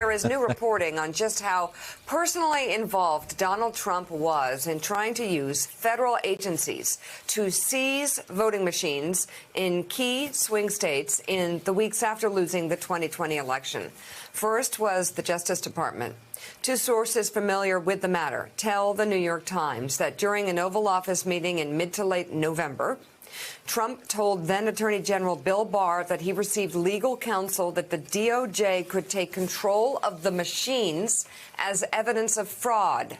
There is new reporting on just how personally involved Donald Trump was in trying to use federal agencies to seize voting machines in key swing states in the weeks after losing the 2020 election. First was the Justice Department. Two sources familiar with the matter tell the New York Times that during an Oval Office meeting in mid to late November, Trump told then Attorney General Bill Barr that he received legal counsel that the DOJ could take control of the machines as evidence of fraud.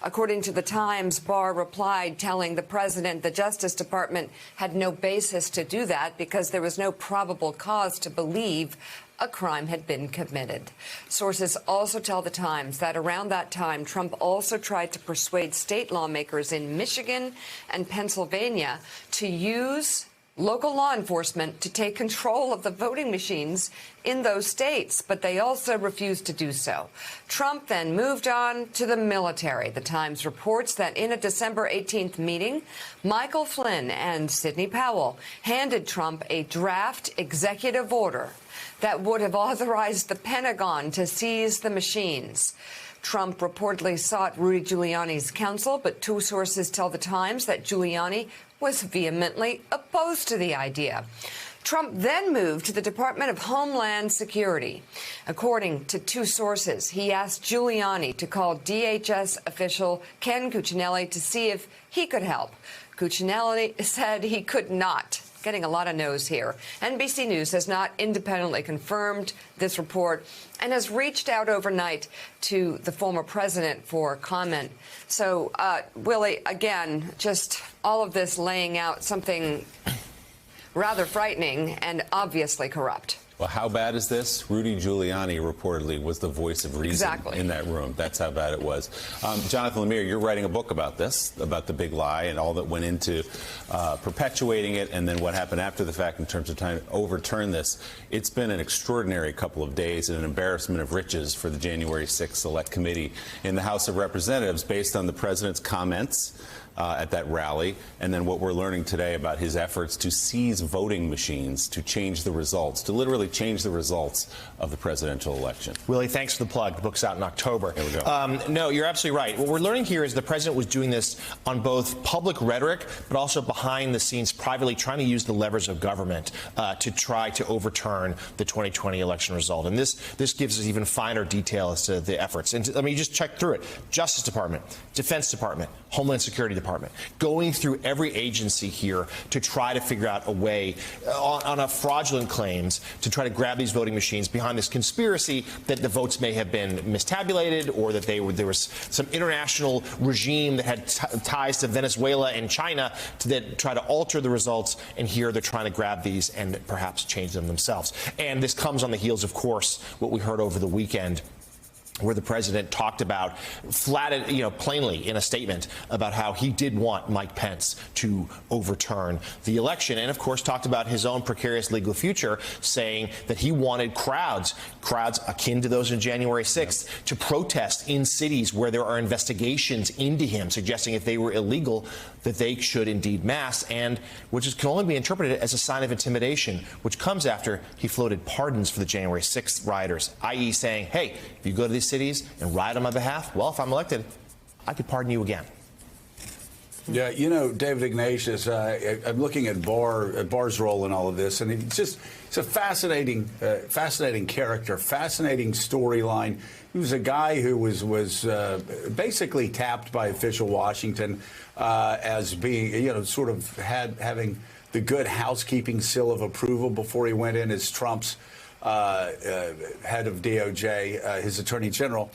According to the Times, Barr replied, telling the president the Justice Department had no basis to do that because there was no probable cause to believe a crime had been committed. Sources also tell the Times that around that time, Trump also tried to persuade state lawmakers in Michigan and Pennsylvania to use local law enforcement to take control of the voting machines in those states, but they also refused to do so. Trump then moved on to the military. The Times reports that in a December 18th meeting, Michael Flynn and Sidney Powell handed Trump a draft executive order that would have authorized the Pentagon to seize the machines. Trump reportedly sought Rudy Giuliani's counsel, but two sources tell the Times that Giuliani was vehemently opposed to the idea. Trump then moved to the Department of Homeland Security. According to two sources, he asked Giuliani to call DHS official Ken Cuccinelli to see if he could help. Cuccinelli said he could not. Getting a lot of no's here. NBC News has not independently confirmed this report and has reached out overnight to the former president for comment. So, Willie, again, just all of this laying out something rather frightening and obviously corrupt. Well, how bad is this? Rudy Giuliani reportedly was the voice of reason in that room. That's how bad it was. Jonathan Lemire, you're writing a book about this, about the big lie and all that went into perpetuating it and then what happened after the fact in terms of trying to overturn this. It's been an extraordinary couple of days and an embarrassment of riches for the January 6th Select Committee in the House of Representatives based on the president's comments at that rally, and then what we're learning today about his efforts to seize voting machines to change the results, to literally change the results of the presidential election. Willie, thanks for the plug. The book's out in October. There we go. No, you're absolutely right. What we're learning here is the president was doing this on both public rhetoric, but also behind the scenes, privately trying to use the levers of government to try to overturn the 2020 election result. And this gives us even finer detail as to the efforts. And let me just check through it. Justice Department, Defense Department, Homeland Security Department, going through every agency here to try to figure out a way on a fraudulent claims to try to grab these voting machines behind this conspiracy that the votes may have been mistabulated or that there was some international regime that had ties to Venezuela and China that try to alter the results. And here they're trying to grab these and perhaps change them themselves. And this comes on the heels, of course, what we heard over the weekend, where the president talked about plainly in a statement about how he did want Mike Pence to overturn the election. And, of course, talked about his own precarious legal future, saying that he wanted crowds akin to those on January 6th, to protest in cities where there are investigations into him, suggesting if they were illegal, that they should indeed mass, and which can only be interpreted as a sign of intimidation, which comes after he floated pardons for the January 6th rioters, i.e. saying, hey, if you go to these cities and riot on my behalf, well, if I'm elected, I could pardon you again. Yeah, you know, David Ignatius, I'm looking at Barr's role in all of this, and it's a fascinating character, fascinating storyline. He was a guy who was basically tapped by official Washington as being, sort of having the good housekeeping seal of approval before he went in as Trump's head of DOJ, his attorney general.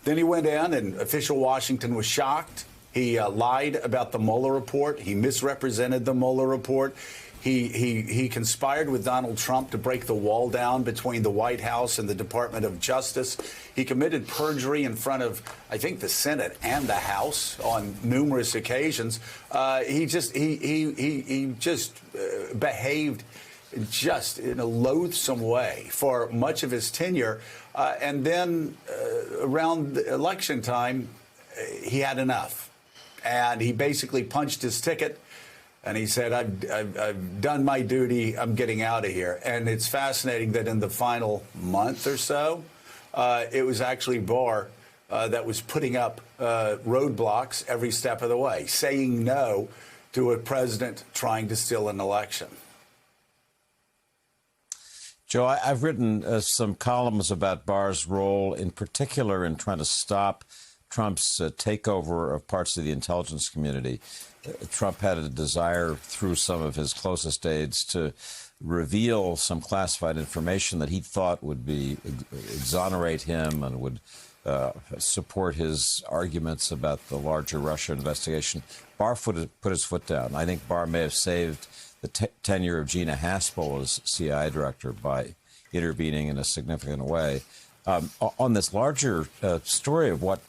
Then he went in, and official Washington was shocked. He lied about the Mueller report. He misrepresented the Mueller report. He conspired with Donald Trump to break the wall down between the White House and the Department of Justice. He committed perjury in front of, I think, the Senate and the House on numerous occasions. He just behaved just in a loathsome way for much of his tenure. And then around the election time, he had enough. And he basically punched his ticket. And he said, I've done my duty. I'm getting out of here. And it's fascinating that in the final month or so, it was actually Barr that was putting up roadblocks every step of the way, saying no to a president trying to steal an election. Joe, I've written some columns about Barr's role, in particular in trying to stop Trump's takeover of parts of the intelligence community. Trump had a desire through some of his closest aides to reveal some classified information that he thought would exonerate him and would support his arguments about the larger Russia investigation. Barr put his foot down. I think Barr may have saved the tenure of Gina Haspel as CIA director by intervening in a significant way. On this larger story of what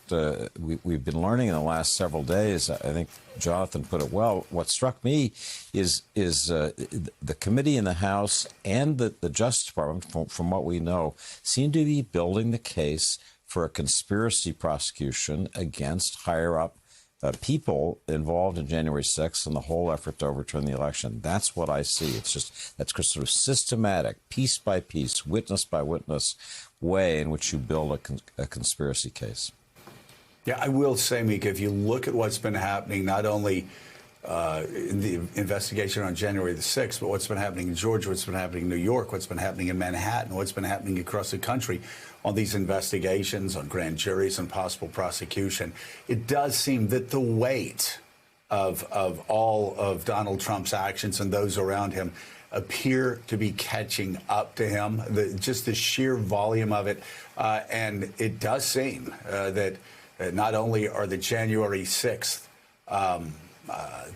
we've been learning in the last several days, I think Jonathan put it well. What struck me is the committee in the House and the Justice Department, from what we know, seem to be building the case for a conspiracy prosecution against higher-up people involved in January 6th and the whole effort to overturn the election. That's what I see. That's sort of systematic, piece by piece, witness by witness way in which you build a conspiracy case. Yeah, I will say, Mika, if you look at what's been happening, not only in the investigation on January the 6th, but what's been happening in Georgia, what's been happening in New York, what's been happening in Manhattan, what's been happening across the country on these investigations, on grand juries and possible prosecution, it does seem that the weight of all of Donald Trump's actions and those around him appear to be catching up to him, just the sheer volume of it. And it does seem that not only are the January 6th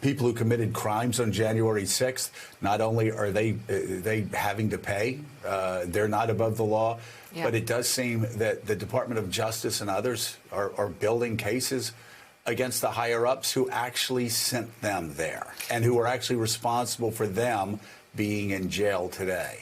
people who committed crimes on January 6th, not only are they having to pay, they're not above the law, but it does seem that the Department of Justice and others are building cases against the higher-ups who actually sent them there and who are actually responsible for them being in jail today.